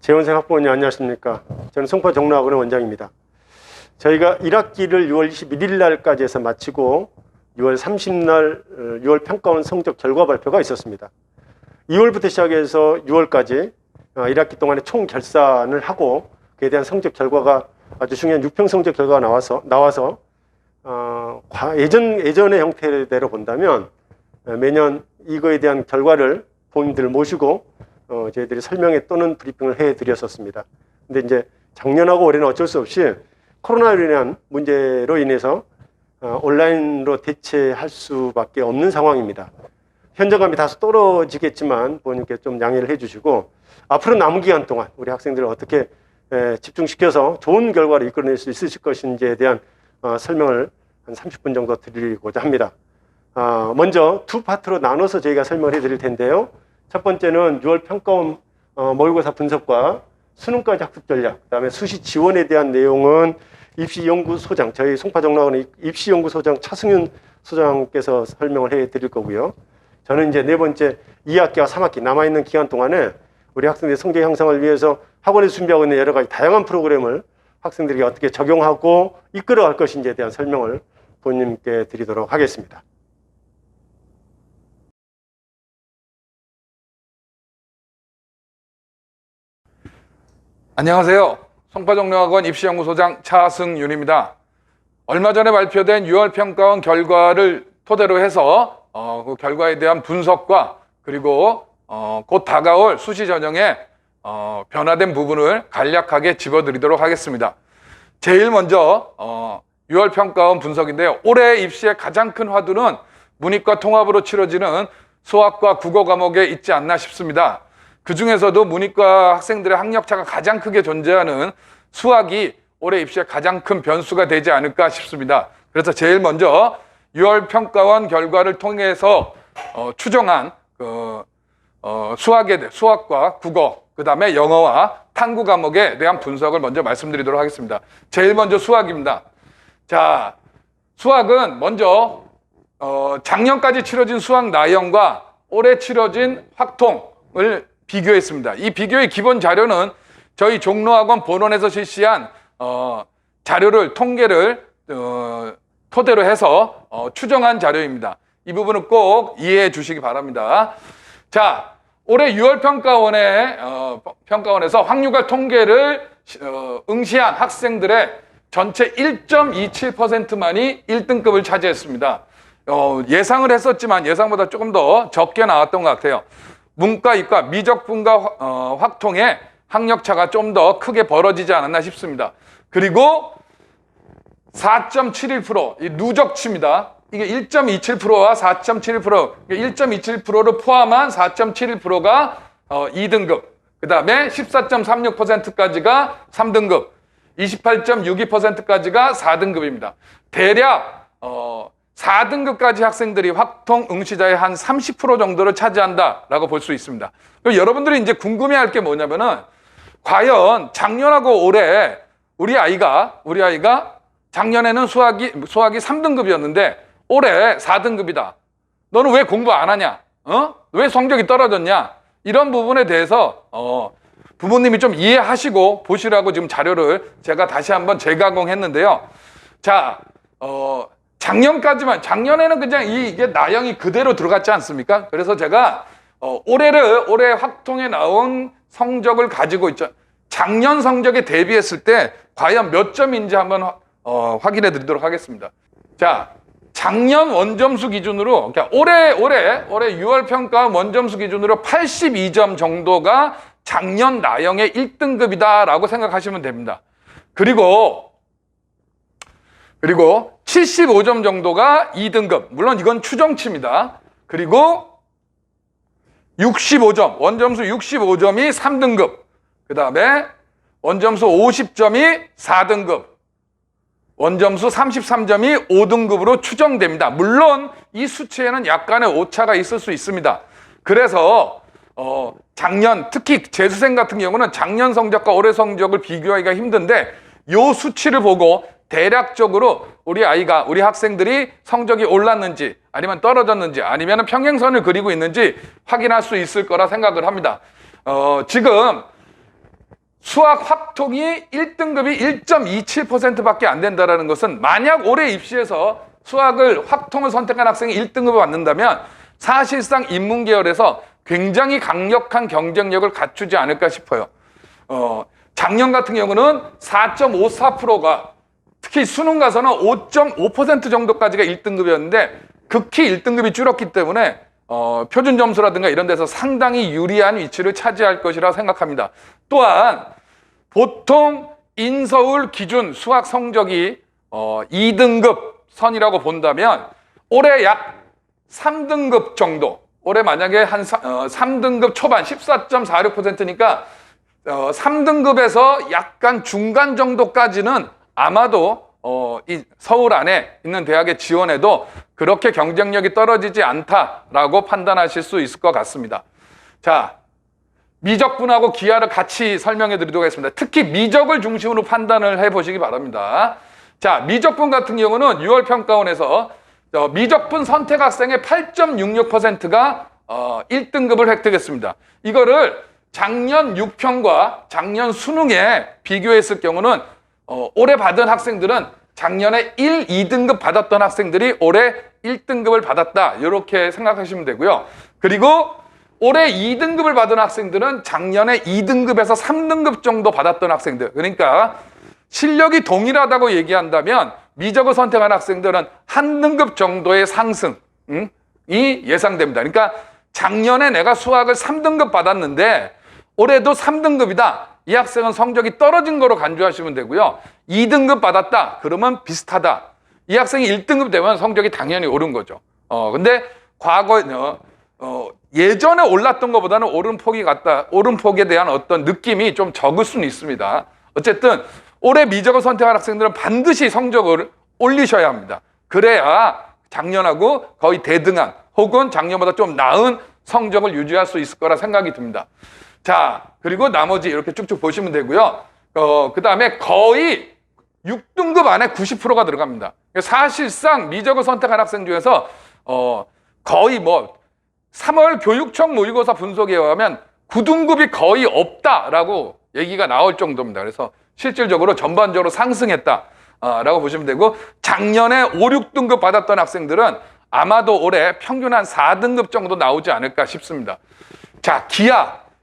재원생 학부모님 안녕하십니까. 저는 송파종로학원의 원장입니다. 저희가 1학기를 6월 21일 날까지 해서 마치고 6월 30날 6월 평가원 성적 결과 발표가 있었습니다. 2월부터 시작해서 6월까지 1학기 동안에 총 결산을 하고 그에 대한 성적 결과가 아주 중요한 6평 성적 결과가 나와서 예전의 형태대로 본다면 매년 이거에 대한 결과를 본인들 모시고 저희들이 설명회 또는 브리핑을 해드렸었습니다. 근데 이제 작년하고 올해는 어쩔 수 없이 코로나로 인한 문제로 인해서 온라인으로 대체할 수밖에 없는 상황입니다. 현장감이 다소 떨어지겠지만 부모님께 좀 양해를 해주시고 앞으로 남은 기간 동안 우리 학생들을 어떻게 집중시켜서 좋은 결과를 이끌어낼 수 있으실 것인지에 대한 설명을 한 30분 정도 드리고자 합니다. 먼저 두 파트로 나눠서 저희가 설명을 해드릴 텐데요. 첫 번째는 6월 평가원 모의고사 분석과 수능까지 학습 전략, 그다음에 수시 지원에 대한 내용은 입시연구소장, 저희 송파종로학원의 입시연구소장 차승윤 소장께서 설명을 해드릴 거고요. 저는 이제 네 번째 2학기와 3학기 남아있는 기간 동안에 우리 학생들의 성적 향상을 위해서 학원에서 준비하고 있는 여러 가지 다양한 프로그램을 학생들에게 어떻게 적용하고 이끌어갈 것인지에 대한 설명을 부모님께 드리도록 하겠습니다. 안녕하세요. 송파종로학원 입시연구소장 차승윤입니다. 얼마 전에 발표된 6월 평가원 결과를 토대로 해서 그 결과에 대한 분석과 그리고 곧 다가올 수시 전형의 변화된 부분을 간략하게 짚어드리도록 하겠습니다. 제일 먼저 6월 평가원 분석인데요. 올해 입시의 가장 큰 화두는 문이과 통합으로 치러지는 수학과 국어 과목에 있지 않나 싶습니다. 그 중에서도 문이과 학생들의 학력차가 가장 크게 존재하는 수학이 올해 입시의 가장 큰 변수가 되지 않을까 싶습니다. 그래서 제일 먼저 6월 평가원 결과를 통해서 추정한 수학과 국어, 그 다음에 영어와 탐구 과목에 대한 분석을 먼저 말씀드리도록 하겠습니다. 제일 먼저 수학입니다. 자, 수학은 먼저 작년까지 치러진 수학 나형과 올해 치러진 확통을 비교했습니다. 이 비교의 기본 자료는 저희 종로학원 본원에서 실시한 자료를 통계를 토대로 해서 추정한 자료입니다. 이 부분은 꼭 이해해 주시기 바랍니다. 자, 올해 6월 평가원에서 확률과 통계를 응시한 학생들의 전체 1.27%만이 1등급을 차지했습니다. 예상을 했었지만 예상보다 조금 더 적게 나왔던 것 같아요. 문과, 이과, 미적분과 확통의 학력차가 좀 더 크게 벌어지지 않았나 싶습니다. 그리고 4.71%, 이 누적치입니다. 이게 1.27%와 4.71%, 1.27%를 포함한 4.71%가 2등급, 그 다음에 14.36%까지가 3등급, 28.62%까지가 4등급입니다. 대략 4등급까지 학생들이 확통 응시자의 한 30% 정도를 차지한다라고 볼 수 있습니다. 그럼 여러분들이 이제 궁금해할 게 뭐냐면은 과연 작년하고 올해 우리 아이가 작년에는 수학이 3등급이었는데 올해 4등급이다. 너는 왜 공부 안 하냐? 왜 성적이 떨어졌냐? 이런 부분에 대해서 부모님이 좀 이해하시고 보시라고 지금 자료를 제가 다시 한번 재가공했는데요. 자, 작년에는 그냥 이게 나형이 그대로 들어갔지 않습니까? 그래서 제가 올해 확통에 나온 성적을 가지고 있죠. 작년 성적에 대비했을 때 과연 몇 점인지 한번 확인해 드리도록 하겠습니다. 자, 작년 원점수 기준으로, 그러니까 올해 6월 평가 원점수 기준으로 82점 정도가 작년 나형의 1등급이다라고 생각하시면 됩니다. 그리고 75점 정도가 2등급. 물론 이건 추정치입니다. 그리고 65점, 원점수 65점이 3등급. 그 다음에 원점수 50점이 4등급. 원점수 33점이 5등급으로 추정됩니다. 물론 이 수치에는 약간의 오차가 있을 수 있습니다. 그래서 작년, 특히 재수생 같은 경우는 작년 성적과 올해 성적을 비교하기가 힘든데 이 수치를 보고 대략적으로 우리 학생들이 성적이 올랐는지 아니면 떨어졌는지 아니면 평행선을 그리고 있는지 확인할 수 있을 거라 생각을 합니다. 지금 수학 확통이 1등급이 1.27%밖에 안 된다는 것은 만약 올해 입시에서 수학을 확통을 선택한 학생이 1등급을 받는다면 사실상 인문계열에서 굉장히 강력한 경쟁력을 갖추지 않을까 싶어요. 작년 같은 경우는 4.54%가 특히 수능 가서는 5.5% 정도까지가 1등급이었는데 극히 1등급이 줄었기 때문에 표준 점수라든가 이런 데서 상당히 유리한 위치를 차지할 것이라 생각합니다. 또한 보통 인서울 기준 수학 성적이 2등급 선이라고 본다면 올해 약 3등급 정도, 올해 만약에 한 3등급 초반 14.46%니까 3등급에서 약간 중간 정도까지는 아마도 이 서울 안에 있는 대학에 지원해도 그렇게 경쟁력이 떨어지지 않다라고 판단하실 수 있을 것 같습니다. 자, 미적분하고 기하를 같이 설명해 드리도록 하겠습니다. 특히 미적을 중심으로 판단을 해 보시기 바랍니다. 자, 미적분 같은 경우는 6월 평가원에서 미적분 선택 학생의 8.66%가 1등급을 획득했습니다. 이거를 작년 6평과 작년 수능에 비교했을 경우는 올해 받은 학생들은 작년에 1, 2등급 받았던 학생들이 올해 1등급을 받았다. 이렇게 생각하시면 되고요. 그리고 올해 2등급을 받은 학생들은 작년에 2등급에서 3등급 정도 받았던 학생들. 그러니까 실력이 동일하다고 얘기한다면 미적을 선택한 학생들은 한 등급 정도의 상승이 예상됩니다. 그러니까 작년에 내가 수학을 3등급 받았는데 올해도 3등급이다. 이 학생은 성적이 떨어진 거로 간주하시면 되고요. 2등급 받았다. 그러면 비슷하다. 이 학생이 1등급 되면 성적이 당연히 오른 거죠. 근데 과거에 예전에 올랐던 것보다는 오름폭에 대한 어떤 느낌이 좀 적을 수는 있습니다. 어쨌든 올해 미적을 선택한 학생들은 반드시 성적을 올리셔야 합니다. 그래야 작년하고 거의 대등한 혹은 작년보다 좀 나은 성적을 유지할 수 있을 거라 생각이 듭니다. 자, 그리고 나머지 이렇게 쭉쭉 보시면 되고요. 그 다음에 거의 6등급 안에 90%가 들어갑니다. 사실상 미적을 선택한 학생 중에서 거의 3월 교육청 모의고사 분석에 의하면 9등급이 거의 없다라고 얘기가 나올 정도입니다. 그래서 실질적으로 전반적으로 상승했다라고 보시면 되고 작년에 5, 6등급 받았던 학생들은 아마도 올해 평균 한 4등급 정도 나오지 않을까 싶습니다. 자,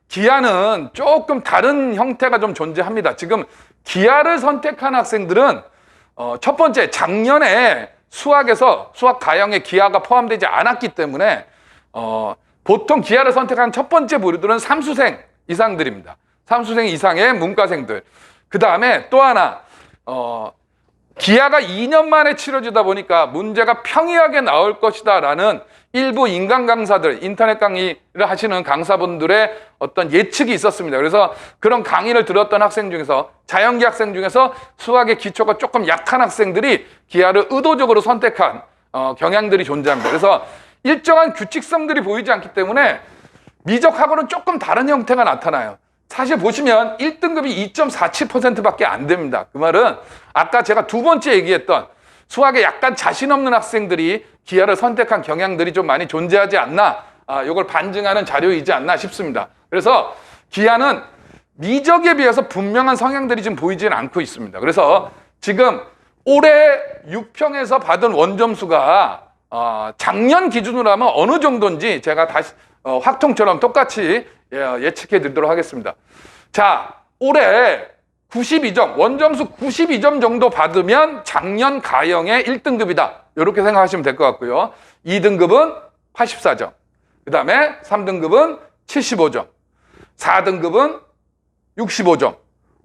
기하는 조금 다른 형태가 좀 존재합니다. 지금 기하를 선택한 학생들은 첫 번째 작년에 수학에서 수학 가형에 기하가 포함되지 않았기 때문에 보통 기하를 선택한 첫 번째 부류들은 삼수생 이상들입니다. 삼수생 이상의 문과생들. 그 다음에 또 하나 기하가 2년 만에 치러지다 보니까 문제가 평이하게 나올 것이다 라는 일부 인강 강사들, 인터넷 강의를 하시는 강사분들의 어떤 예측이 있었습니다. 그래서 그런 강의를 들었던 학생 중에서 자연계 학생 중에서 수학의 기초가 조금 약한 학생들이 기하를 의도적으로 선택한 경향들이 존재합니다. 그래서 일정한 규칙성들이 보이지 않기 때문에 미적하고는 조금 다른 형태가 나타나요. 사실 보시면 1등급이 2.47%밖에 안 됩니다. 그 말은 아까 제가 두 번째 얘기했던 수학에 약간 자신 없는 학생들이 기하를 선택한 경향들이 좀 많이 존재하지 않나, 이걸 반증하는 자료이지 않나 싶습니다. 그래서 기하는 미적에 비해서 분명한 성향들이 지금 보이지는 않고 있습니다. 그래서 지금 올해 6평에서 받은 원점수가 작년 기준으로 하면 어느 정도인지 제가 다시 확통처럼 똑같이 예측해 드리도록 하겠습니다. 자, 올해 92점, 원점수 92점 정도 받으면 작년 가형의 1등급이다. 이렇게 생각하시면 될 것 같고요. 2등급은 84점, 그 다음에 3등급은 75점, 4등급은 65점,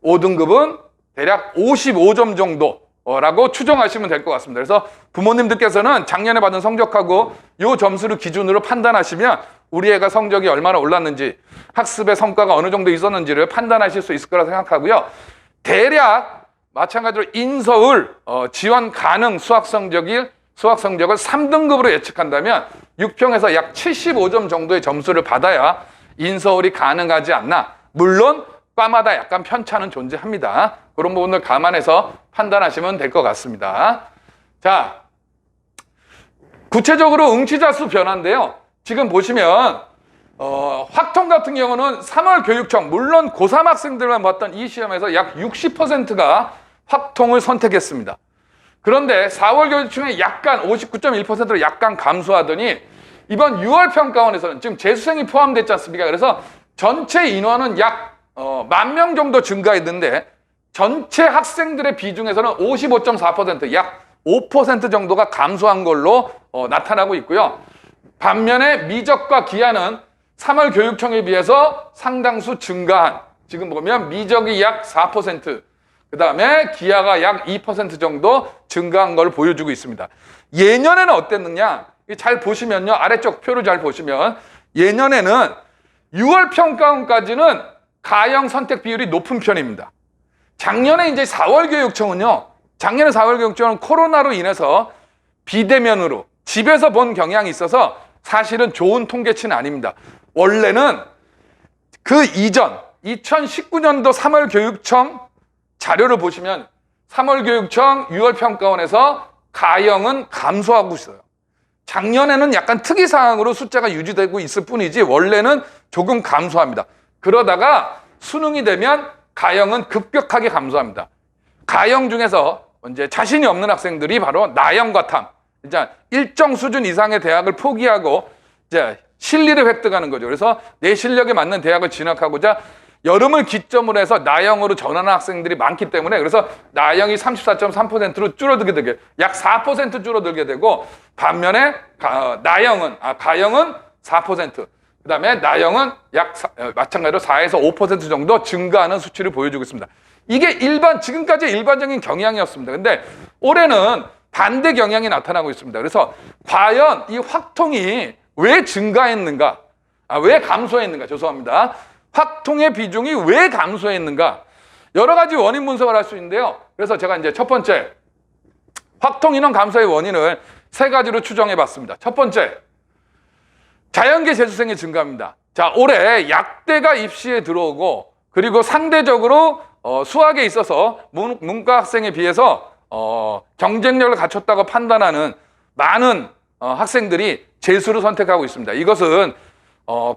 5등급은 대략 55점 정도라고 추정하시면 될 것 같습니다. 그래서 부모님들께서는 작년에 받은 성적하고 이 점수를 기준으로 판단하시면 우리 애가 성적이 얼마나 올랐는지, 학습의 성과가 어느 정도 있었는지를 판단하실 수 있을 거라 생각하고요. 대략 마찬가지로 인서울 지원 가능 수학 성적을 3등급으로 예측한다면 6평에서 약 75점 정도의 점수를 받아야 인서울이 가능하지 않나. 물론 과마다 약간 편차는 존재합니다. 그런 부분을 감안해서 판단하시면 될 것 같습니다. 자, 구체적으로 응시자 수 변화인데요. 지금 보시면 확통 같은 경우는 3월 교육청, 물론 고3 학생들만 봤던 이 시험에서 약 60%가 확통을 선택했습니다. 그런데 4월 교육청에 약간 59.1%로 약간 감소하더니 이번 6월 평가원에서는 지금 재수생이 포함됐지 않습니까? 그래서 전체 인원은 약 10,000명 정도 증가했는데 전체 학생들의 비중에서는 55.4%, 약 5% 정도가 감소한 걸로 나타나고 있고요. 반면에 미적과 기하는 3월 교육청에 비해서 상당수 증가한, 지금 보면 미적이 약 4%, 그 다음에 기하가 약 2% 정도 증가한 걸 보여주고 있습니다. 예년에는 어땠느냐? 잘 보시면요. 아래쪽 표를 잘 보시면 예년에는 6월 평가원까지는 가형 선택 비율이 높은 편입니다. 작년에 이제 4월 교육청은요. 작년에 4월 교육청은 코로나로 인해서 비대면으로 집에서 본 경향이 있어서 사실은 좋은 통계치는 아닙니다. 원래는 그 이전 2019년도 3월 교육청 자료를 보시면 3월 교육청 6월 평가원에서 가형은 감소하고 있어요. 작년에는 약간 특이사항으로 숫자가 유지되고 있을 뿐이지 원래는 조금 감소합니다. 그러다가 수능이 되면 가형은 급격하게 감소합니다. 가형 중에서 이제 자신이 없는 학생들이 바로 나형과탐, 이제 일정 수준 이상의 대학을 포기하고 이제 실리를 획득하는 거죠. 그래서 내 실력에 맞는 대학을 진학하고자 여름을 기점으로 해서 나형으로 전환한 학생들이 많기 때문에 그래서 나형이 34.3%로 줄어들게 되게 약 4% 줄어들게 되고 반면에 가형은 4%, 그다음에 나형은 약 마찬가지로 4에서 5% 정도 증가하는 수치를 보여주고 있습니다. 이게 지금까지 일반적인 경향이었습니다. 근데 올해는 반대 경향이 나타나고 있습니다. 그래서 과연 이 확통이 왜 증가했는가? 왜 감소했는가? 죄송합니다. 확통의 비중이 왜 감소했는가? 여러 가지 원인 분석을 할 수 있는데요. 그래서 제가 이제 첫 번째, 확통 인원 감소의 원인을 세 가지로 추정해 봤습니다. 첫 번째, 자연계 재수생의 증가입니다. 자, 올해 약대가 입시에 들어오고 그리고 상대적으로 수학에 있어서 문과 학생에 비해서 경쟁력을 갖췄다고 판단하는 많은 학생들이 재수를 선택하고 있습니다. 이것은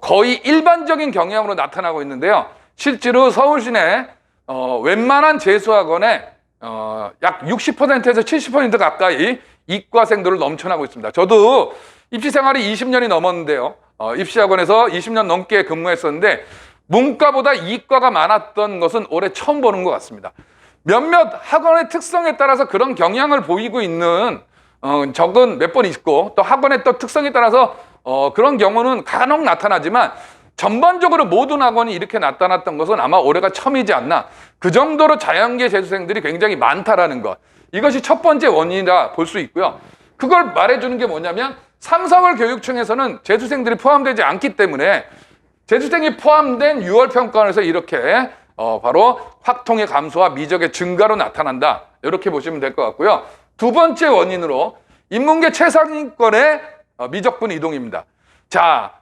거의 일반적인 경향으로 나타나고 있는데요. 실제로 서울시 내 웬만한 재수학원에 약 60%에서 70% 가까이 이과생들을 넘쳐나고 있습니다. 저도 입시 생활이 20년이 넘었는데요. 입시학원에서 20년 넘게 근무했었는데 문과보다 이과가 많았던 것은 올해 처음 보는 것 같습니다. 몇몇 학원의 특성에 따라서 그런 경향을 보이고 있는 적은 몇 번 있고 또 학원의 또 특성에 따라서 그런 경우는 간혹 나타나지만 전반적으로 모든 학원이 이렇게 나타났던 것은 아마 올해가 처음이지 않나. 그 정도로 자연계 재수생들이 굉장히 많다라는 것. 이것이 첫 번째 원인이라 볼 수 있고요. 그걸 말해주는 게 뭐냐면 3, 4월 교육청에서는 재수생들이 포함되지 않기 때문에 재수생이 포함된 6월 평가원에서 이렇게 바로 확통의 감소와 미적의 증가로 나타난다. 이렇게 보시면 될 것 같고요. 두 번째 원인으로 인문계 최상위권의 미적분 이동입니다. 자,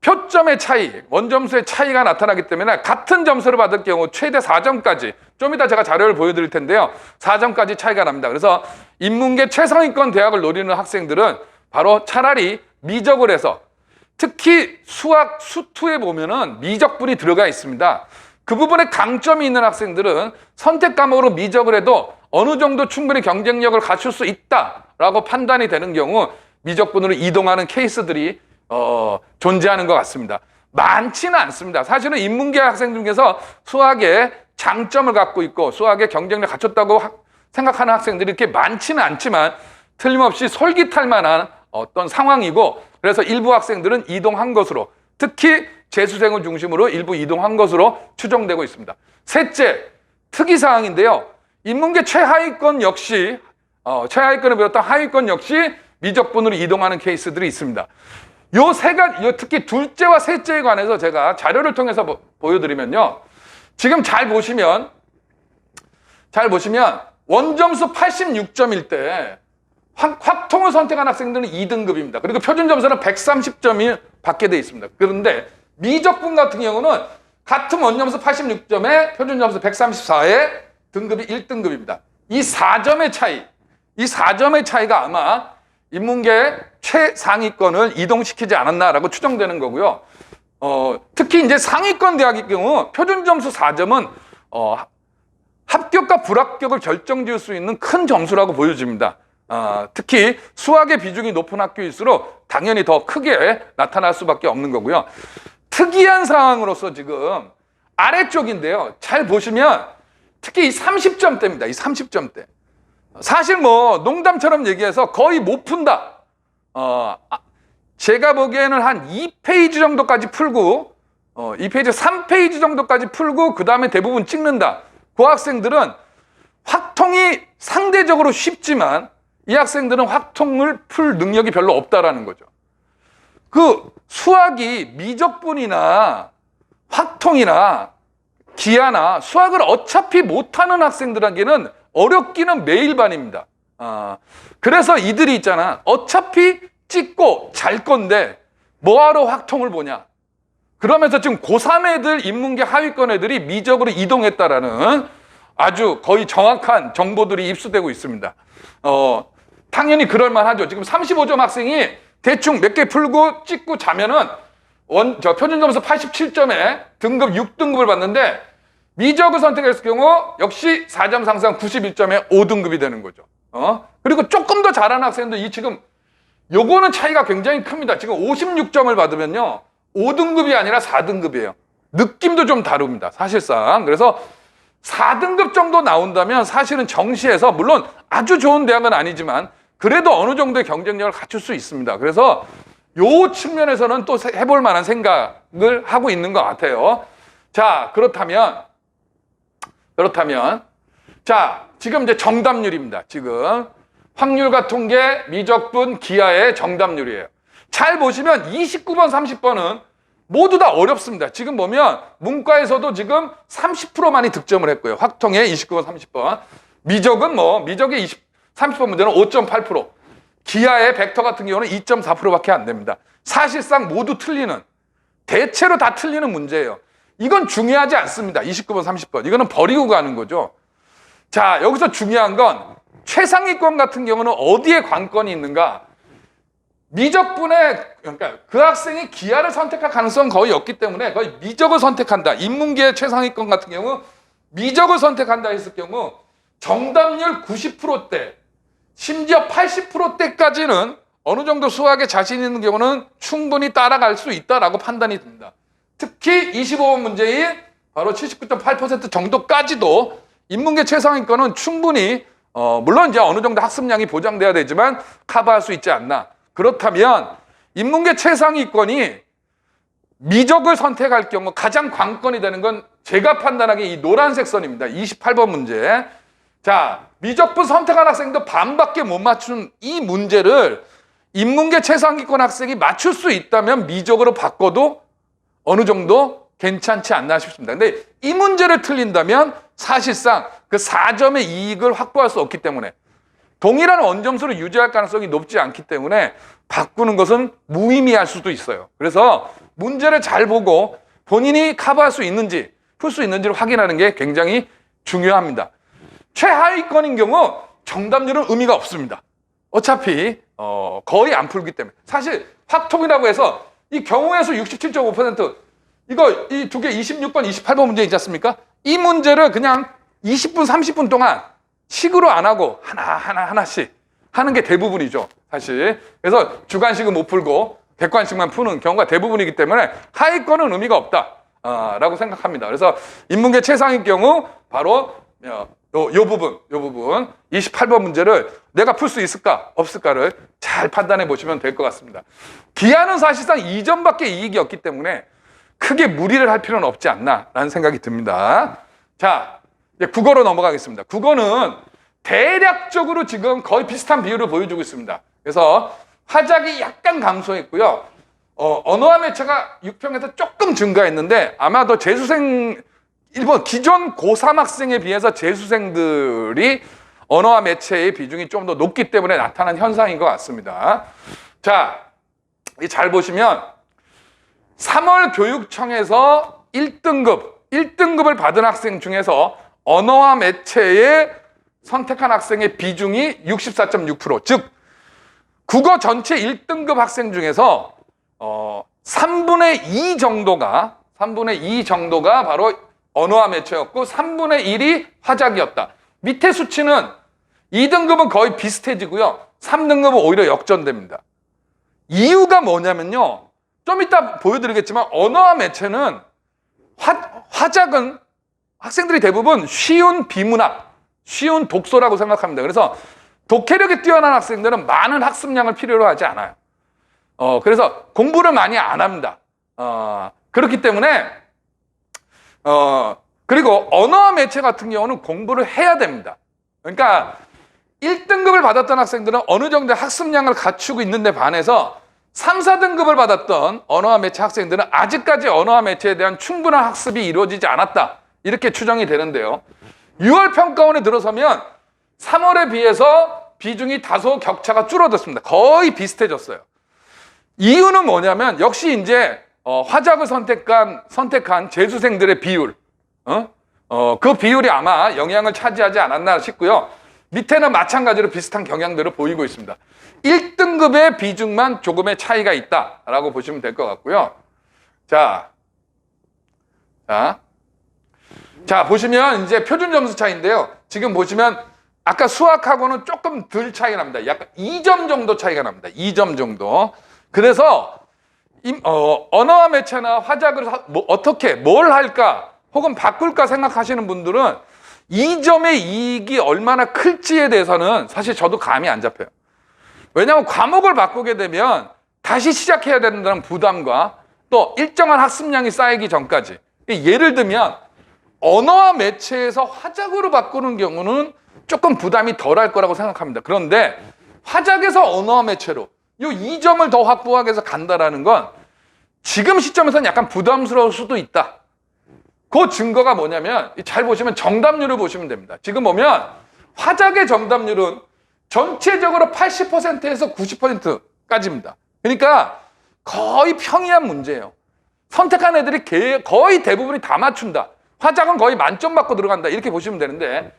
표점의 차이, 원점수의 차이가 나타나기 때문에 같은 점수를 받을 경우 최대 4점까지, 좀 이따 제가 자료를 보여드릴 텐데요. 4점까지 차이가 납니다. 그래서 인문계 최상위권 대학을 노리는 학생들은 바로 차라리 미적을 해서 특히 수학 수투에 보면은 미적분이 들어가 있습니다. 그 부분에 강점이 있는 학생들은 선택 과목으로 미적을 해도 어느 정도 충분히 경쟁력을 갖출 수 있다라고 판단이 되는 경우 미적분으로 이동하는 케이스들이 존재하는 것 같습니다. 많지는 않습니다. 사실은 인문계 학생 중에서 수학에 장점을 갖고 있고 수학에 경쟁력을 갖췄다고 생각하는 학생들이 이렇게 많지는 않지만 틀림없이 솔깃할 만한 어떤 상황이고 그래서 일부 학생들은 이동한 것으로 특히 재수생을 중심으로 일부 이동한 것으로 추정되고 있습니다. 셋째, 특이사항인데요. 인문계 최하위권 역시 최하위권을 비롯한 하위권 역시 미적분으로 이동하는 케이스들이 있습니다. 요 특히 둘째와 셋째에 관해서 제가 자료를 통해서 보여드리면요. 지금 잘 보시면 원점수 86점일 때 확통을 선택한 학생들은 2등급입니다. 그리고 표준점수는 130점이 받게 돼 있습니다. 그런데 미적분 같은 경우는 같은 원점수 86점에 표준점수 134에 등급이 1등급입니다. 이 4점의 차이가 아마 인문계 최상위권을 이동시키지 않았나라고 추정되는 거고요. 특히 이제 상위권 대학의 경우 표준 점수 4점은 합격과 불합격을 결정지을 수 있는 큰 점수라고 보여집니다. 특히 수학의 비중이 높은 학교일수록 당연히 더 크게 나타날 수밖에 없는 거고요. 특이한 상황으로서 지금 아래쪽인데요. 잘 보시면 특히 이 30점대입니다. 이 30점대. 사실 뭐 농담처럼 얘기해서 거의 못 푼다. 제가 보기에는 한 2페이지 정도까지 풀고 2페이지 3페이지 정도까지 풀고 그 다음에 대부분 찍는다. 그 학생들은 확통이 상대적으로 쉽지만 이 학생들은 확통을 풀 능력이 별로 없다라는 거죠. 그 수학이 미적분이나 확통이나 기하나 수학을 어차피 못하는 학생들에게는 어렵기는 매일반입니다. 그래서 이들이 있잖아. 어차피 찍고 잘 건데 뭐하러 확통을 보냐. 그러면서 지금 고3 애들, 인문계 하위권 애들이 미적으로 이동했다라는 아주 거의 정확한 정보들이 입수되고 있습니다. 당연히 그럴만하죠. 지금 35점 학생이 대충 몇 개 풀고 찍고 자면은 표준 점수 87점에 등급 6등급을 받는데 미적을 선택했을 경우 역시 4점 상승 91점에 5등급이 되는 거죠. 그리고 조금 더 잘하는 학생도 지금 요거는 차이가 굉장히 큽니다. 지금 56점을 받으면요 5등급이 아니라 4등급이에요. 느낌도 좀 다릅니다. 사실상. 그래서 4등급 정도 나온다면 사실은 정시에서 물론 아주 좋은 대학은 아니지만 그래도 어느 정도의 경쟁력을 갖출 수 있습니다. 그래서 요 측면에서는 또 해볼 만한 생각을 하고 있는 것 같아요. 자, 그렇다면 자, 지금 이제 정답률입니다. 지금 확률과 통계, 미적분, 기하의 정답률이에요. 잘 보시면 29번, 30번은 모두 다 어렵습니다. 지금 보면 문과에서도 지금 30%만이 득점을 했고요. 확통에 29번, 30번. 미적은 미적의 30번 문제는 5.8%. 기하의 벡터 같은 경우는 2.4%밖에 안 됩니다. 사실상 모두 틀리는, 대체로 다 틀리는 문제예요. 이건 중요하지 않습니다. 29번, 30번. 이거는 버리고 가는 거죠. 자, 여기서 중요한 건 최상위권 같은 경우는 어디에 관건이 있는가? 미적분에, 그러니까 그 학생이 기하를 선택할 가능성은 거의 없기 때문에 거의 미적을 선택한다. 인문계 최상위권 같은 경우 미적을 선택한다 했을 경우 정답률 90%대, 심지어 80%대까지는 어느 정도 수학에 자신 있는 경우는 충분히 따라갈 수 있다라고 판단이 듭니다. 특히 25번 문제인 바로 79.8% 정도까지도 인문계 최상위권은 충분히 물론 이제 어느 정도 학습량이 보장돼야 되지만 커버할 수 있지 않나. 그렇다면 인문계 최상위권이 미적을 선택할 경우 가장 관건이 되는 건 제가 판단하기에 이 노란색 선입니다. 28번 문제. 자, 미적분 선택한 학생도 반밖에 못 맞춘 이 문제를 인문계 최상위권 학생이 맞출 수 있다면 미적으로 바꿔도 어느 정도 괜찮지 않나 싶습니다. 근데 이 문제를 틀린다면 사실상 그 4점의 이익을 확보할 수 없기 때문에 동일한 원점수를 유지할 가능성이 높지 않기 때문에 바꾸는 것은 무의미할 수도 있어요. 그래서 문제를 잘 보고 본인이 커버할 수 있는지 풀 수 있는지를 확인하는 게 굉장히 중요합니다. 최하위권인 경우 정답률은 의미가 없습니다. 어차피 거의 안 풀기 때문에. 사실 확통이라고 해서 이 경우의 수 67.5% 이거 이 두 개 26번, 28번 문제 있지 않습니까? 이 문제를 그냥 20분, 30분 동안 식으로 안 하고 하나씩 하는 게 대부분이죠, 사실. 그래서 주관식은 못 풀고 객관식만 푸는 경우가 대부분이기 때문에 하위권은 의미가 없다라고 생각합니다. 그래서 인문계 최상위 경우 바로 요 부분 28번 문제를 내가 풀 수 있을까 없을까를 잘 판단해 보시면 될 것 같습니다. 기하는 사실상 2점밖에 이익이 없기 때문에 크게 무리를 할 필요는 없지 않나라는 생각이 듭니다. 자, 이제 국어로 넘어가겠습니다. 국어는 대략적으로 지금 거의 비슷한 비율을 보여주고 있습니다. 그래서 화작이 약간 감소했고요. 언어와 매체가 6평에서 조금 증가했는데 아마 더 재수생 일본 기존 고3 학생에 비해서 재수생들이 언어와 매체의 비중이 좀 더 높기 때문에 나타난 현상인 것 같습니다. 자, 잘 보시면 3월 교육청에서 1등급을 받은 학생 중에서 언어와 매체에 선택한 학생의 비중이 64.6%, 즉 국어 전체 1등급 학생 중에서 3분의 2 정도가 바로 언어와 매체였고 3분의 1이 화작이었다. 밑에 수치는 2등급은 거의 비슷해지고요. 3등급은 오히려 역전됩니다. 이유가 뭐냐면요. 좀 이따 보여드리겠지만 언어와 매체는 화작은 학생들이 대부분 쉬운 비문학, 쉬운 독서라고 생각합니다. 그래서 독해력이 뛰어난 학생들은 많은 학습량을 필요로 하지 않아요. 그래서 공부를 많이 안 합니다. 그렇기 때문에 그리고 언어와 매체 같은 경우는 공부를 해야 됩니다. 그러니까 1등급을 받았던 학생들은 어느 정도의 학습량을 갖추고 있는데 반해서 3, 4등급을 받았던 언어와 매체 학생들은 아직까지 언어와 매체에 대한 충분한 학습이 이루어지지 않았다. 이렇게 추정이 되는데요. 6월 평가원에 들어서면 3월에 비해서 비중이 다소 격차가 줄어들었습니다. 거의 비슷해졌어요. 이유는 뭐냐면 역시 이제 화작을 선택한 재수생들의 비율, 그 비율이 아마 영향을 차지하지 않았나 싶고요. 밑에는 마찬가지로 비슷한 경향들을 보이고 있습니다. 1등급의 비중만 조금의 차이가 있다라고 보시면 될 것 같고요. 자, 보시면 이제 표준 점수 차이인데요. 지금 보시면 아까 수학하고는 조금 덜 차이가 납니다. 약간 2점 정도 차이가 납니다. 2점 정도. 그래서 언어와 매체나 화작을 어떻게 뭘 할까 혹은 바꿀까 생각하시는 분들은 2점의 이익이 얼마나 클지에 대해서는 사실 저도 감이 안 잡혀요. 왜냐하면 과목을 바꾸게 되면 다시 시작해야 된다는 부담과 또 일정한 학습량이 쌓이기 전까지, 예를 들면 언어와 매체에서 화작으로 바꾸는 경우는 조금 부담이 덜할 거라고 생각합니다. 그런데 화작에서 언어와 매체로 이 2점을 더 확보하기 위해서 간다라는 건 지금 시점에서는 약간 부담스러울 수도 있다. 그 증거가 뭐냐면 잘 보시면 정답률을 보시면 됩니다. 지금 보면 화작의 정답률은 전체적으로 80%에서 90%까지입니다. 그러니까 거의 평이한 문제예요. 선택한 애들이 거의 대부분이 다 맞춘다. 화작은 거의 만점 받고 들어간다. 이렇게 보시면 되는데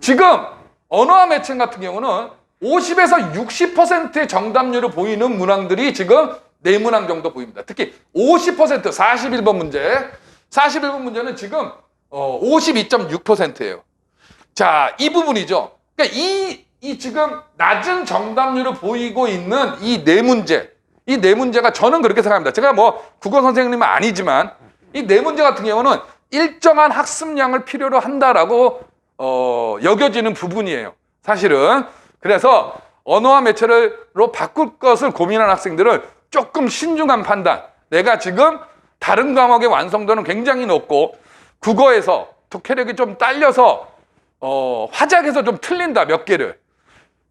지금 언어와 매체 같은 경우는 50에서 60%의 정답률을 보이는 문항들이 지금 4문항 정도 보입니다. 특히 50%, 41번 문제. 41번 문제는 지금 52.6%예요. 자, 이 부분이죠. 그러니까 이 지금 낮은 정답률을 보이고 있는 이 4문제. 이 4문제가 저는 그렇게 생각합니다. 제가 뭐 국어 선생님은 아니지만 이 4문제 같은 경우는 일정한 학습량을 필요로 한다라고 여겨지는 부분이에요. 사실은. 그래서 언어와 매체로 바꿀 것을 고민하는 학생들은 조금 신중한 판단. 내가 지금 다른 과목의 완성도는 굉장히 높고 국어에서 독해력이 좀 딸려서 화작에서 좀 틀린다 몇 개를.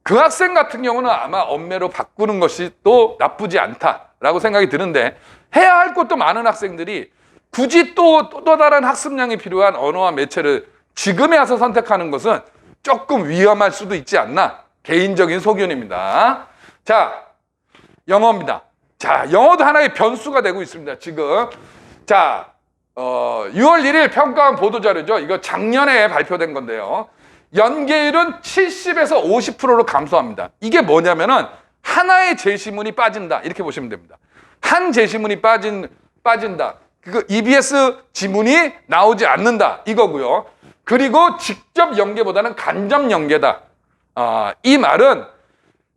그 학생 같은 경우는 아마 엄매로 바꾸는 것이 또 나쁘지 않다라고 생각이 드는데 해야 할 것도 많은 학생들이 굳이 또 다른 학습량이 필요한 언어와 매체를 지금에 와서 선택하는 것은 조금 위험할 수도 있지 않나. 개인적인 소견입니다. 자, 영어입니다. 자, 영어도 하나의 변수가 되고 있습니다. 지금. 자, 6월 1일 평가원 보도자료죠. 이거 작년에 발표된 건데요. 연계율은 70에서 50%로 감소합니다. 이게 뭐냐면은 하나의 제시문이 빠진다. 이렇게 보시면 됩니다. 한 제시문이 빠진다. 그 EBS 지문이 나오지 않는다. 이거고요. 그리고 직접 연계보다는 간접 연계다. 이 말은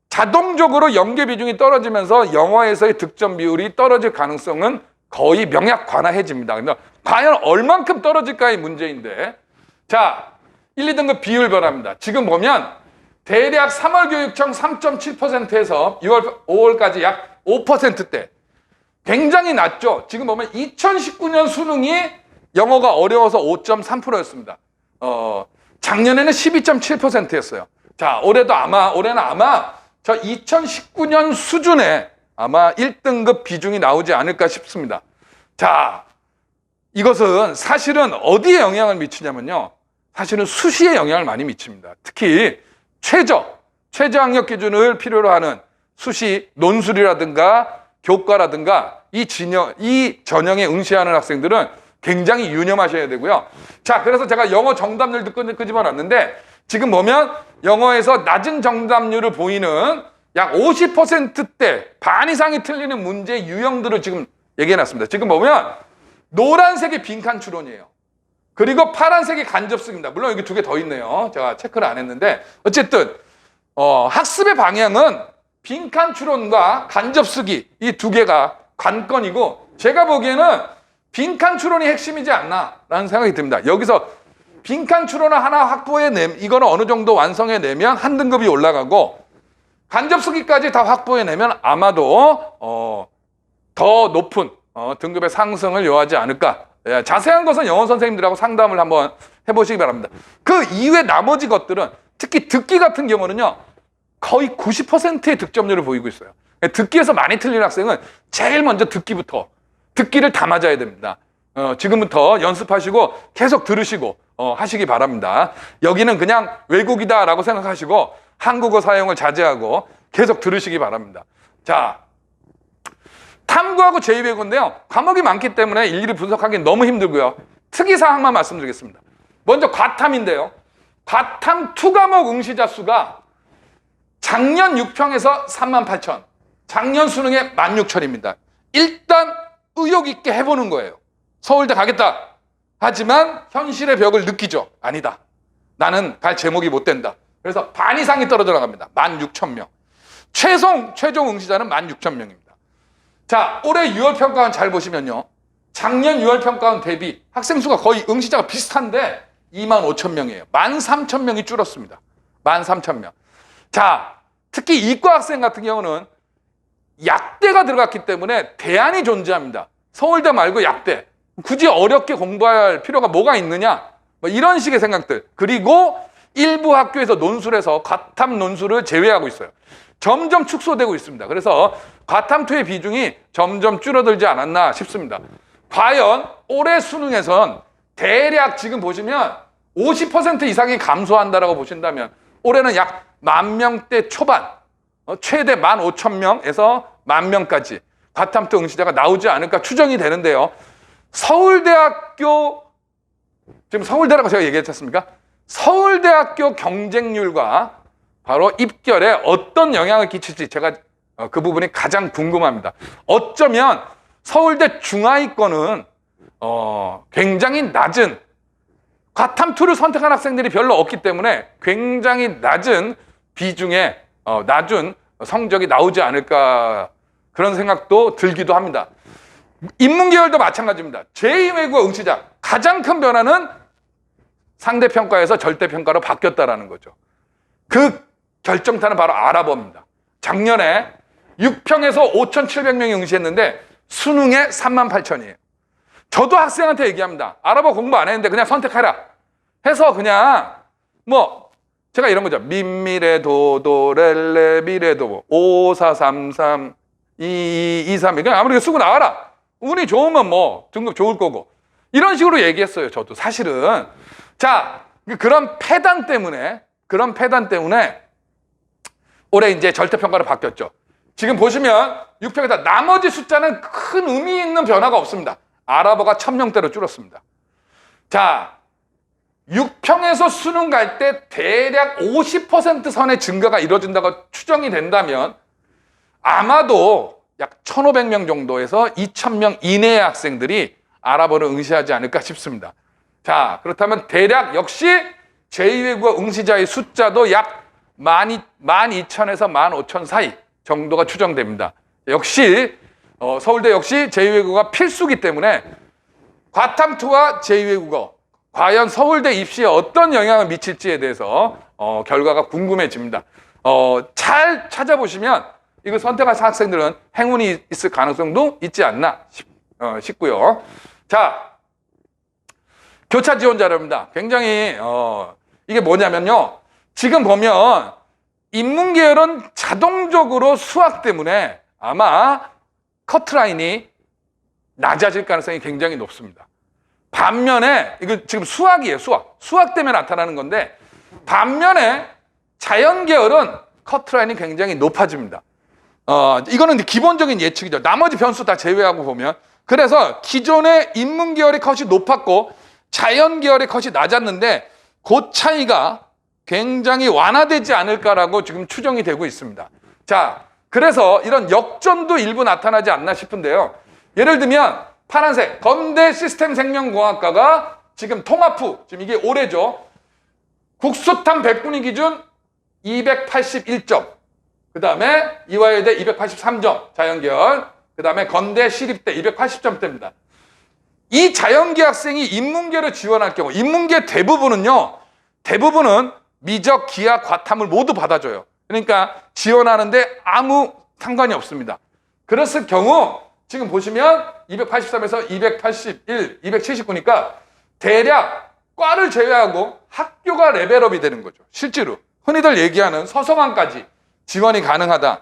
자동적으로 연계 비중이 떨어지면서 영어에서의 득점 비율이 떨어질 가능성은 거의 명약관화해집니다. 그러니까 과연 얼만큼 떨어질까의 문제인데, 자, 1, 2등급 비율 변화입니다. 지금 보면 대략 3월 교육청 3.7%에서 6월, 5월까지 약 5%대. 굉장히 낮죠. 지금 보면 2019년 수능이 영어가 어려워서 5.3%였습니다. 작년에는 12.7%였어요. 자, 올해는 아마 저 2019년 수준의 아마 1등급 비중이 나오지 않을까 싶습니다. 자, 이것은 사실은 어디에 영향을 미치냐면요. 사실은 수시에 영향을 많이 미칩니다. 특히 최저 학력 기준을 필요로 하는 수시 논술이라든가 교과라든가 이 전형에 응시하는 학생들은 굉장히 유념하셔야 되고요. 자, 그래서 제가 영어 정답률도 끄집어놨는데 지금 보면 영어에서 낮은 정답률을 보이는 약 50%대 반 이상이 틀리는 문제 유형들을 지금 얘기해놨습니다. 지금 보면 노란색이 빈칸 추론이에요. 그리고 파란색이 간접수기입니다. 물론 여기 두 개 더 있네요. 제가 체크를 안 했는데 어쨌든 학습의 방향은 빈칸 추론과 간접수기 이 두 개가 관건이고 제가 보기에는 빈칸 추론이 핵심이지 않나라는 생각이 듭니다. 여기서 빈칸 추론을 하나 이거는 어느 정도 완성해내면 한 등급이 올라가고 간접수기까지 다 확보해내면 아마도 더 높은 등급의 상승을 요하지 않을까. 예, 자세한 것은 영어 선생님들하고 상담을 한번 해보시기 바랍니다. 그 이외 나머지 것들은 특히 듣기 같은 경우는요. 거의 90%의 득점률을 보이고 있어요. 듣기에서 많이 틀린 학생은 제일 먼저 듣기를 다 맞아야 됩니다. 지금부터 연습하시고 계속 들으시고 하시기 바랍니다. 여기는 그냥 외국이다라고 생각하시고 한국어 사용을 자제하고 계속 들으시기 바랍니다. 자, 탐구하고 제2외국어인데요. 과목이 많기 때문에 일일이 분석하기 너무 힘들고요. 특이사항만 말씀드리겠습니다. 먼저 과탐인데요. 과탐 2과목 응시자 수가 작년 6평에서 38,000, 작년 수능에 16,000입니다. 일단 의욕 있게 해보는 거예요. 서울대 가겠다. 하지만 현실의 벽을 느끼죠. 아니다. 나는 갈 제목이 못 된다. 그래서 반 이상이 떨어져 나갑니다. 16,000명. 최종 응시자는 16,000명입니다. 자, 올해 6월 평가원 잘 보시면요. 작년 6월 평가원 대비 학생 수가 거의 응시자가 비슷한데 25,000명이에요. 13,000명이 줄었습니다. 13,000명. 자, 특히 이과 학생 같은 경우는 약대가 들어갔기 때문에 대안이 존재합니다. 서울대 말고 약대. 굳이 어렵게 공부할 필요가 뭐가 있느냐? 뭐 이런 식의 생각들. 그리고 일부 학교에서 논술에서 과탐 논술을 제외하고 있어요. 점점 축소되고 있습니다. 그래서 과탐2의 비중이 점점 줄어들지 않았나 싶습니다. 과연 올해 수능에선 대략 지금 보시면 50% 이상이 감소한다라고 보신다면 올해는 약 10,000명대 초반, 최대 15,000명에서 10,000명까지 과탐2 응시자가 나오지 않을까 추정이 되는데요. 서울대학교, 지금 서울대라고 제가 얘기했지 않습니까? 서울대학교 경쟁률과 바로 입결에 어떤 영향을 끼칠지 제가 그 부분이 가장 궁금합니다. 어쩌면 서울대 중하위권은 굉장히 낮은 과탐2를 선택한 학생들이 별로 없기 때문에 굉장히 낮은 비중의 낮은 성적이 나오지 않을까 그런 생각도 들기도 합니다. 인문계열도 마찬가지입니다. 제2외국어 응시자 가장 큰 변화는 상대평가에서 절대평가로 바뀌었다는 거죠. 그 결정타는 바로 아랍어입니다. 작년에 6평에서 5,700명이 응시했는데 수능에 38,000이에요. 저도 학생한테 얘기합니다. 아랍어 공부 안 했는데 그냥 선택해라. 해서 그냥 뭐 제가 이런 거죠. 민미레 도도 렐레 미레도 5433 2223 그냥 아무리 쓰고 나와라. 운이 좋으면 뭐 등급 좋을 거고 이런 식으로 얘기했어요. 저도 사실은. 자, 그런 패단 때문에 올해 이제 절대평가로 바뀌었죠. 지금 보시면 6평에다 나머지 숫자는 큰 의미 있는 변화가 없습니다. 아랍어가 1,000명대로 줄었습니다. 자, 6평에서 수능 갈 때 대략 50% 선의 증가가 이루어진다고 추정이 된다면 아마도 약 1,500명 정도에서 2,000명 이내의 학생들이 아랍어를 응시하지 않을까 싶습니다. 자, 그렇다면 대략 역시 제2외국어 응시자의 숫자도 약 12,000에서 15,000 사이 정도가 추정됩니다. 역시 서울대 역시 제2외국어가 필수기 때문에 과탐2와 제2외국어 과연 서울대 입시에 어떤 영향을 미칠지에 대해서 결과가 궁금해집니다. 잘 찾아보시면 이걸 선택하신 학생들은 행운이 있을 가능성도 있지 않나 싶고요. 자, 교차 지원 자료입니다. 굉장히 이게 뭐냐면요. 지금 보면 인문계열은 자동적으로 수학 때문에 아마 커트라인이 낮아질 가능성이 굉장히 높습니다. 반면에 이거 지금 수학이에요. 수학 때문에 나타나는 건데 반면에 자연계열은 커트라인이 굉장히 높아집니다. 이거는 기본적인 예측이죠. 나머지 변수 다 제외하고 보면 그래서 기존의 인문계열의 컷이 높았고 자연계열의 컷이 낮았는데 그 차이가 굉장히 완화되지 않을까라고 지금 추정이 되고 있습니다. 자, 그래서 이런 역전도 일부 나타나지 않나 싶은데요. 예를 들면 파란색 건대 시스템 생명공학과가 지금 통합후, 지금 이게 올해죠. 국수탐 100분위 기준 281점. 그 다음에 이화여대 283점 자연계열. 그 다음에 건대 시립대 280점대입니다. 이 자연계 학생이 인문계를 지원할 경우 인문계 대부분은 미적, 기하, 과탐을 모두 받아줘요. 그러니까 지원하는데 아무 상관이 없습니다. 그랬을 경우 지금 보시면 283에서 281, 279니까 대략 과를 제외하고 학교가 레벨업이 되는 거죠. 실제로 흔히들 얘기하는 서성환까지 지원이 가능하다.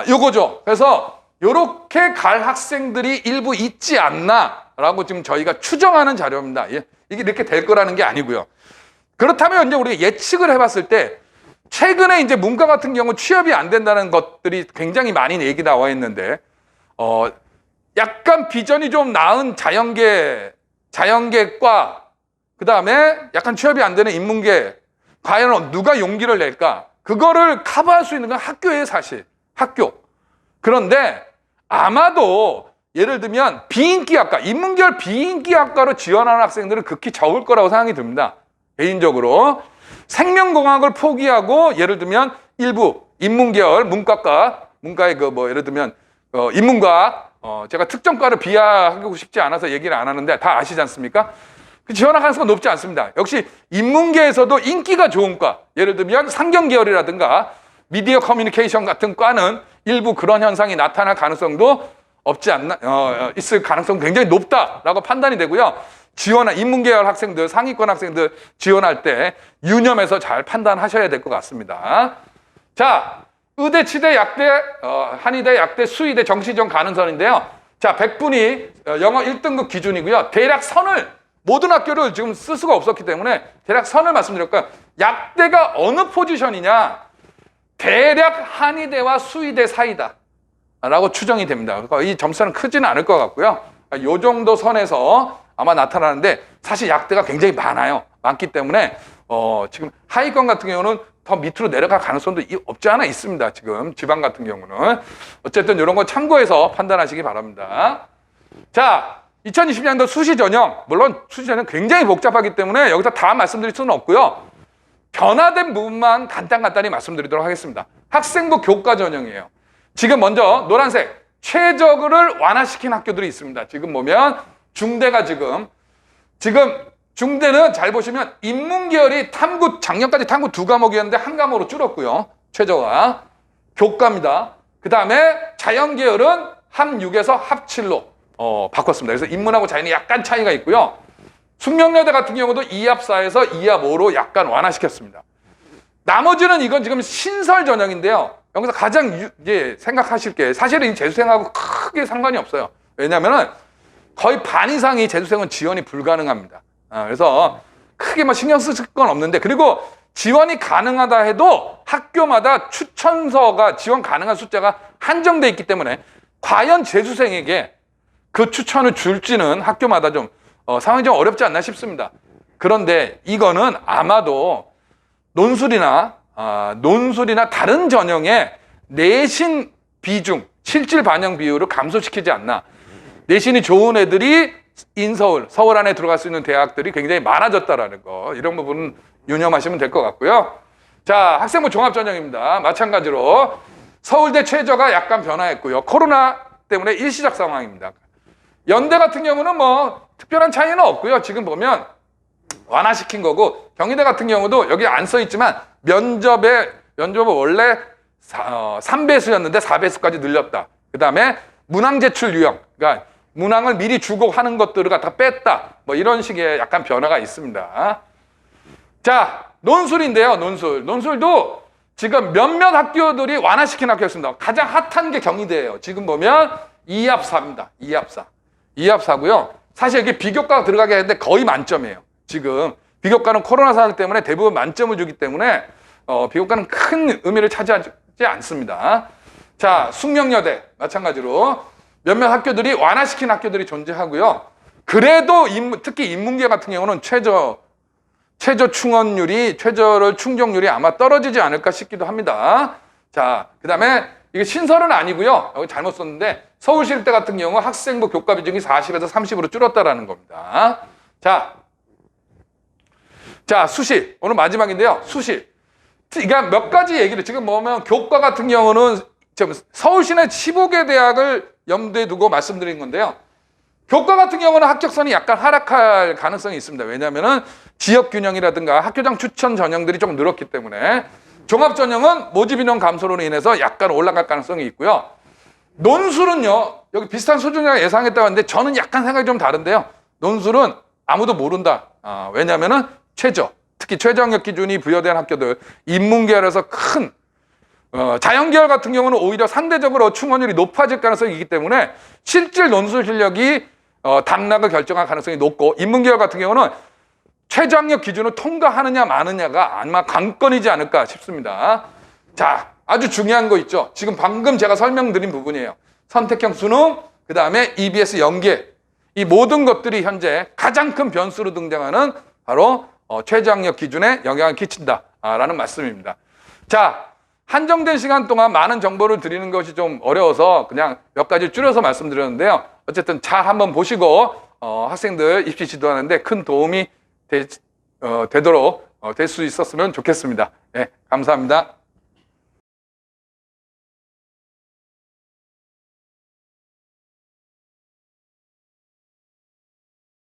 요거죠. 그래서 요렇게 갈 학생들이 일부 있지 않나라고 지금 저희가 추정하는 자료입니다. 이게 이렇게 될 거라는 게 아니고요. 그렇다면 이제 우리가 예측을 해봤을 때 최근에 이제 문과 같은 경우 취업이 안 된다는 것들이 굉장히 많이 얘기 나와 있는데 약간 비전이 좀 나은 자연계과 그 다음에 약간 취업이 안 되는 인문계 과연 누가 용기를 낼까? 그거를 커버할 수 있는 건 학교예요, 사실. 학교. 그런데 아마도 예를 들면 비인기학과, 인문계열 비인기학과로 지원하는 학생들은 극히 적을 거라고 생각이 듭니다. 개인적으로. 생명공학을 포기하고 예를 들면 일부 인문계열 문과의 예를 들면 인문과학 제가 특정과를 비하하고 싶지 않아서 얘기를 안 하는데 다 아시지 않습니까? 지원할 가능성은 높지 않습니다. 역시 인문계에서도 인기가 좋은 과, 예를 들면 상경계열이라든가 미디어 커뮤니케이션 같은 과는 일부 그런 현상이 나타날 가능성도 없지 않나, 있을 가능성이 굉장히 높다라고 판단이 되고요. 지원한 인문계열 학생들, 상위권 학생들 지원할 때 유념해서 잘 판단하셔야 될 것 같습니다. 자, 의대, 치대, 약대, 한의대, 약대, 수의대, 정시전 가는 선인데요. 자, 100분이 영어 1등급 기준이고요. 대략 선을 모든 학교를 지금 쓸 수가 없었기 때문에 대략 선을 말씀드릴까요? 약대가 어느 포지션이냐? 대략 한의대와 수의대 사이다 라고 추정이 됩니다. 그러니까 이 점수는 크지는 않을 것 같고요. 이 정도 선에서 아마 나타나는데 사실 약대가 굉장히 많기 때문에 지금 하위권 같은 경우는 더 밑으로 내려갈 가능성도 없지 않아 있습니다. 지금 지방 같은 경우는. 어쨌든 이런 거 참고해서 판단하시기 바랍니다. 자, 2020년도 수시 전형, 물론 수시 전형 굉장히 복잡하기 때문에 여기서 다 말씀드릴 수는 없고요. 변화된 부분만 간단히 말씀드리도록 하겠습니다. 학생부 교과 전형이에요. 지금 먼저 노란색 최저를 완화시킨 학교들이 있습니다. 지금 보면 중대가 지금 중대는 잘 보시면 인문계열이 작년까지 탐구 2과목이었는데 1과목으로 줄었고요. 최저가 교과입니다. 그 다음에 자연계열은 합 6에서 합 7로 바꿨습니다. 그래서 인문하고 자연이 약간 차이가 있고요. 숙명여대 같은 경우도 2합 4에서 2합 5로 약간 완화시켰습니다. 나머지는 이건 지금 신설 전형인데요. 여기서 가장 생각하실 게 사실은 이 재수생하고 크게 상관이 없어요. 왜냐하면 거의 반 이상이 재수생은 지원이 불가능합니다. 그래서 크게 신경 쓰실 건 없는데, 그리고 지원이 가능하다 해도 학교마다 추천서가 지원 가능한 숫자가 한정돼 있기 때문에 과연 재수생에게 그 추천을 줄지는 학교마다 좀 상황이 좀 어렵지 않나 싶습니다. 그런데 이거는 아마도 논술이나 다른 전형의 내신 비중, 실질 반영 비율을 감소시키지 않나. 내신이 좋은 애들이 서울 안에 들어갈 수 있는 대학들이 굉장히 많아졌다라는 거, 이런 부분은 유념하시면 될 것 같고요. 자, 학생부 종합 전형입니다. 마찬가지로 서울대 최저가 약간 변화했고요. 코로나 때문에 일시적 상황입니다. 연대 같은 경우는 특별한 차이는 없고요. 지금 보면 완화시킨 거고, 경희대 같은 경우도 여기 안 써 있지만 면접은 원래 3배수였는데 4배수까지 늘렸다. 그 다음에 문항 제출 유형, 그러니까 문항을 미리 주고 하는 것들을 갖다 뺐다. 이런 식의 약간 변화가 있습니다. 자, 논술인데요. 논술도 지금 몇몇 학교들이 완화시킨 학교였습니다. 가장 핫한 게 경희대예요. 지금 보면 2합 4입니다. 2합 4. 2합 4고요. 사실 이게 비교과가 들어가게 하는데 거의 만점이에요. 지금 비교과는 코로나 상황 때문에 대부분 만점을 주기 때문에 비교과는 큰 의미를 차지하지 않습니다. 자, 숙명여대 마찬가지로 몇몇 학교들이 완화시킨 학교들이 존재하고요. 그래도 특히 인문계 같은 경우는 최저 충원율이, 최저를 충족률이 아마 떨어지지 않을까 싶기도 합니다. 자, 그 다음에 이게 신설은 아니고요. 여기 잘못 썼는데 서울시립대 같은 경우 학생부 교과 비중이 40에서 30으로 줄었다라는 겁니다. 자, 수시. 오늘 마지막인데요. 수시. 그러니까 몇 가지 얘기를 지금 보면 교과 같은 경우는 지금 서울시내 15개 대학을 염두에 두고 말씀드린 건데요. 교과 같은 경우는 합격선이 약간 하락할 가능성이 있습니다. 왜냐하면 지역 균형이라든가 학교장 추천 전형들이 좀 늘었기 때문에 종합 전형은 모집 인원 감소로 인해서 약간 올라갈 가능성이 있고요. 논술은요. 여기 비슷한 수준이라 예상했다고 하는데 저는 약간 생각이 좀 다른데요. 논술은 아무도 모른다. 왜냐하면 최저, 특히 최저학력 기준이 부여된 학교들, 인문계열에서 큰 자연계열 같은 경우는 오히려 상대적으로 충원율이 높아질 가능성이 있기 때문에 실질 논술 실력이 당락을 결정할 가능성이 높고, 인문계열 같은 경우는 최저학력 기준을 통과하느냐 마느냐가 아마 관건이지 않을까 싶습니다. 자, 아주 중요한 거 있죠. 지금 방금 제가 설명드린 부분이에요. 선택형 수능, 그 다음에 EBS 연계, 이 모든 것들이 현재 가장 큰 변수로 등장하는 바로 최저학력 기준에 영향을 끼친다라는 말씀입니다. 자, 한정된 시간 동안 많은 정보를 드리는 것이 좀 어려워서 그냥 몇 가지 줄여서 말씀드렸는데요. 어쨌든 잘 한번 보시고 학생들 입시 지도하는데 큰 도움이 되도록 될 수 있었으면 좋겠습니다. 네, 감사합니다.